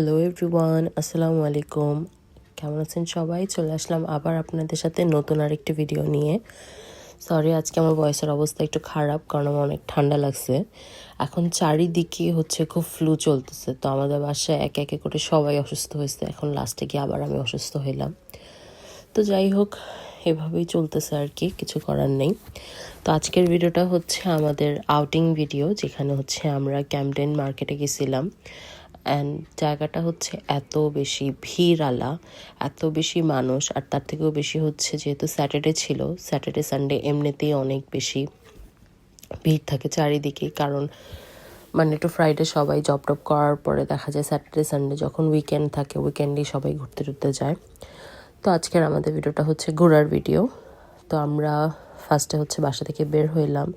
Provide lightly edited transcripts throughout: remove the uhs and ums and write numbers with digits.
Hello everyone, আসসালামু আলাইকুম। কেমন আছেন সবাই? চলে আসলাম আবার আপনাদের সাথে নতুন আরেকটি ভিডিও নিয়ে। সরি, আজকে আমার ভয়েসের অবস্থা একটু খারাপ, কারণ আমার অনেক ঠান্ডা লাগছে। এখন চারিদিকে খুব ফ্লু চলতেছে, তো আমাদের বাসায় একে একে করে সবাই অসুস্থ হয়েছে। এখন লাস্টে গিয়ে আবার আমি অসুস্থ হইলাম। তো যাই হোক, এভাবেই চলতেছে আর কি, কিছু করার নেই। তো আজকের ভিডিওটা হচ্ছে আমাদের আউটিং ভিডিও, যেখানে আমরা ক্যাম্পডেন মার্কেটে গেছিলাম। অ্যান্ড জায়গাটা এত বেশি ভিড়ালা, এত বেশি মানুষ, আর তার থেকেও বেশি যেহেতু স্যাটারডে ছিল, স্যাটারডে সানডে এমনিতেই অনেক বেশি ভিড় থাকে চারিদিকে। কারণ মানে টু ফ্রাইডে সবাই জব টপ করার পরে দেখা যায় স্যাটারডে সানডে যখন উইকেন্ড থাকে, উইকেন্ডেই সবাই ঘুরতে টুরতে যায়। তো আজকের আমাদের ভিডিওটা ঘোরার ভিডিও। তো আমরা ফার্স্টে বাসা থেকে বের হইলাম,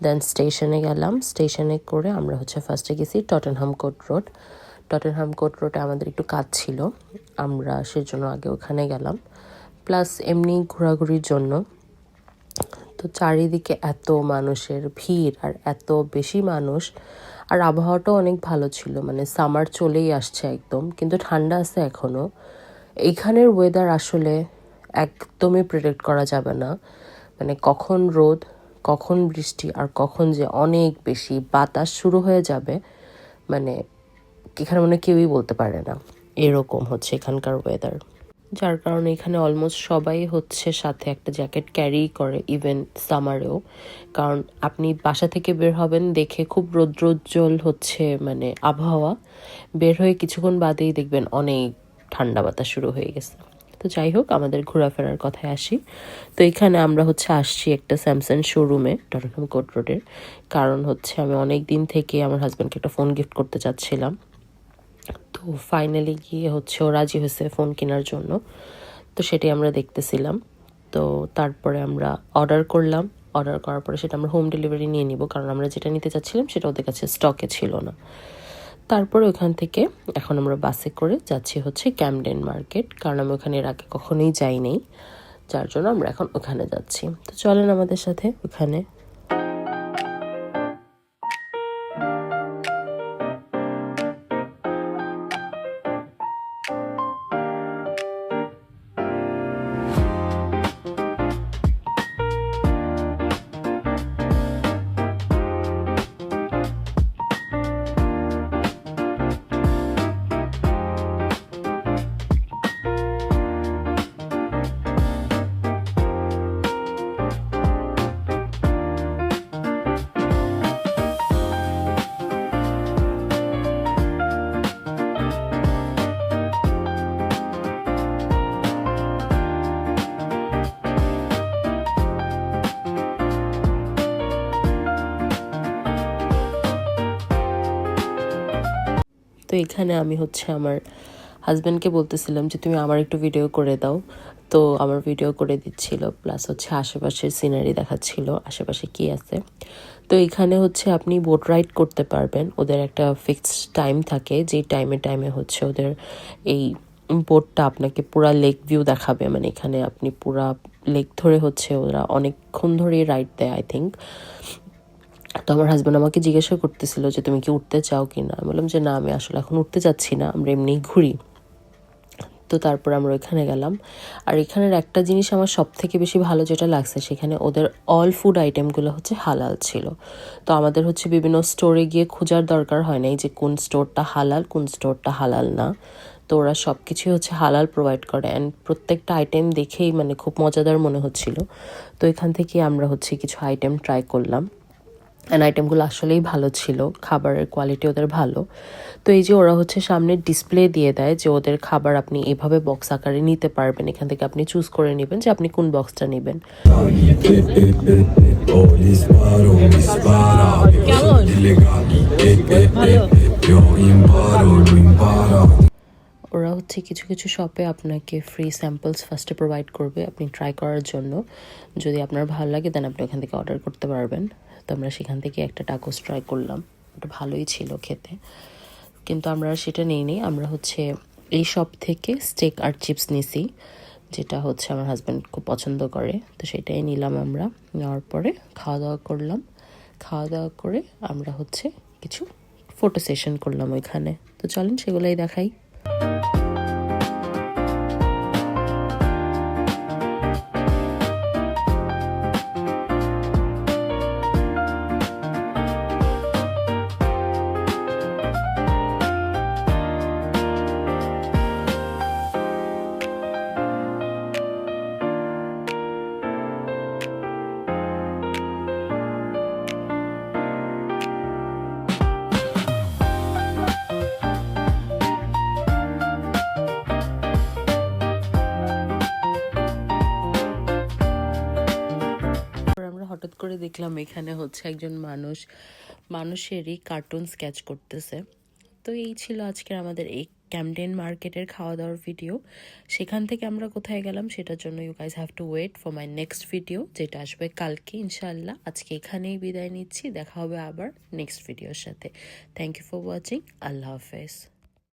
দেন স্টেশনে গেলাম। স্টেশনে করে আমরা ফার্স্টে গেছি Tottenham court road. Tottenham court রোডে আমাদের একটু কাজ ছিল, আমরা সেজন্য আগে ওখানে গেলাম, প্লাস এমনি ঘোরাঘুরির জন্য। তো চারিদিকে এত মানুষের ভিড়, আর এত বেশি মানুষ, আর আবহাওয়াটাও অনেক ভালো ছিল, মানে সামার চলেই আসছে একদম, কিন্তু ঠান্ডা আছে এখনও। এইখানের ওয়েদার আসলে একদমই প্রেডিক্ট করা যাবে না, মানে কখন রোদ, কখন বৃষ্টি, আর কখন যে অনেক বেশি বাতাস শুরু হয়ে যাবে, মানে এখানে কেউই বলতে পারে না। এরকম এখানকার ওয়েদার, যার কারণে এখানে অলমোস্ট সবাই সাথে একটা জ্যাকেট ক্যারি করে, ইভেন সামারেও। কারণ আপনি বাসা থেকে বের হবেন দেখে খুব রৌদ্রোজ্জ্বল মানে আবহাওয়া, বের হয়ে কিছুক্ষণ বাদেই দেখবেন অনেক ঠান্ডা বাতাস শুরু হয়ে গেছে। তো যাই হোক, আমাদের ঘোরাফেরার কথায় আসি। তো এখানে আমরা আসছি একটা স্যামসাং শোরুমে টটেনহাম কোর্ট রোডের। কারণ আমি অনেক দিন থেকে আমার হাজব্যান্ডকে একটা ফোন গিফট করতে চাচ্ছিলাম। তো ফাইনালি গিয়ে ও রাজি হয়েছে ফোন কেনার জন্য। তো সেটাই আমরা দেখতেছিলাম। তো তারপরে আমরা অর্ডার করলাম। অর্ডার করার পরে সেটা আমরা হোম ডেলিভারি নিয়ে নিব, কারণ আমরা যেটা নিতে চাচ্ছিলাম সেটা ওদের কাছে স্টকে ছিল না। তারপরে ওখান থেকে এখন আমরা বাসে করে যাচ্ছি ক্যাম্পডেন মার্কেট, কারণ আমি ওখানে এর আগে কখনোই যাই নাই, যার জন্য আমরা এখন ওখানে যাচ্ছি। তো চলেন আমাদের সাথে ওখানে। তো এখানে আমি আমার হাজব্যান্ডকে বলতেছিলাম যে তুমি আমার একটু ভিডিও করে দাও। তো আমার ভিডিও করে দিচ্ছিল, প্লাস আশেপাশের সিনারি দেখাচ্ছিল, আশেপাশে কি আছে। তো এখানে আপনি বোট রাইড করতে পারবেন, ওদের একটা ফিক্সড টাইম থাকে, যেই টাইমে ওদের এই বোটটা আপনাকে পুরা লেক ভিউ দেখাবে। মানে এখানে আপনি পুরা লেক ধরে ওরা অনেকক্ষণ ধরে রাইড দেয় আই থিঙ্ক। তো আমার হাজব্যান্ড আমাকে জিজ্ঞাসা করতেছিল যে তুমি কি উঠতে চাও কি না। আমি বললাম যে না, আমি আসলে এখন উঠতে চাচ্ছি না, আমরা এমনি ঘুরি। তো তারপর আমরা ওইখানে গেলাম। আর এখানের একটা জিনিস আমার সব থেকে বেশি ভালো যেটা লাগছে, সেখানে ওদের অল ফুড আইটেমগুলো হালাল ছিল। তো আমাদের বিভিন্ন স্টোরে গিয়ে খোঁজার দরকার হয় নাই যে কোন স্টোরটা হালাল, কোন স্টোরটা হালাল না। তো ওরা সব কিছুই হালাল প্রোভাইড করে, অ্যান্ড প্রত্যেকটা আইটেম দেখেই মানে খুব মজাদার মনে হচ্ছিল। তো এখান থেকে আমরা কিছু আইটেম ট্রাই করলাম, অ্যান্ড আইটেমগুলো আসলেই ভালো ছিল, খাবারের কোয়ালিটি ওদের ভালো। তো এই যে ওরা সামনে ডিসপ্লে দিয়ে দেয় যে ওদের খাবার আপনি এভাবে বক্স আকারে নিতে পারবেন, এখান থেকে আপনি চুজ করে নেবেন যে আপনি কোন বক্সটা নেবেন। ওরা কিছু কিছু শপে আপনাকে ফ্রি স্যাম্পলস ফার্স্টে প্রোভাইড করবে আপনি ট্রাই করার জন্য। যদি আপনার ভালো লাগে দেন আপনি ওখান থেকে অর্ডার করতে পারবেন। তো আমরা সেখান থেকে একটা টাকোস ট্রাই করলাম, ওটা ভালোই ছিল খেতে, কিন্তু আমরা সেটা নিইনি। আমরা এই শপ থেকে স্টেক আর চিপস নিছি, যেটা আমার হাজব্যান্ড খুব পছন্দ করে, তো সেটাই নিলাম আমরা। নেওয়ার পরে খাওয়া দাওয়া করলাম। খাওয়া দাওয়া করে আমরা কিছু ফটো সেশন করলাম ওইখানে। তো চলেন সেগুলোই দেখাই। আমরা হঠাৎ করে দেখলাম এখানে হচ্ছে একজন মানুষেরই কার্টুন স্কেচ করতেছে। তো এই ছিল আজকের আমাদের এই ক্যামডেন মার্কেটের খাওয়া দাওয়ার ভিডিও। সেখান থেকে আমরা কোথায় গেলাম সেটার জন্য you guys have to wait for my next video, যেটা আসবে কালকে ইনশাআল্লাহ। আজকে এখানেই বিদায় নিচ্ছি, দেখা হবে আবার নেক্সট ভিডিওর সাথে। Thank you for watching. Allah হাফেজ।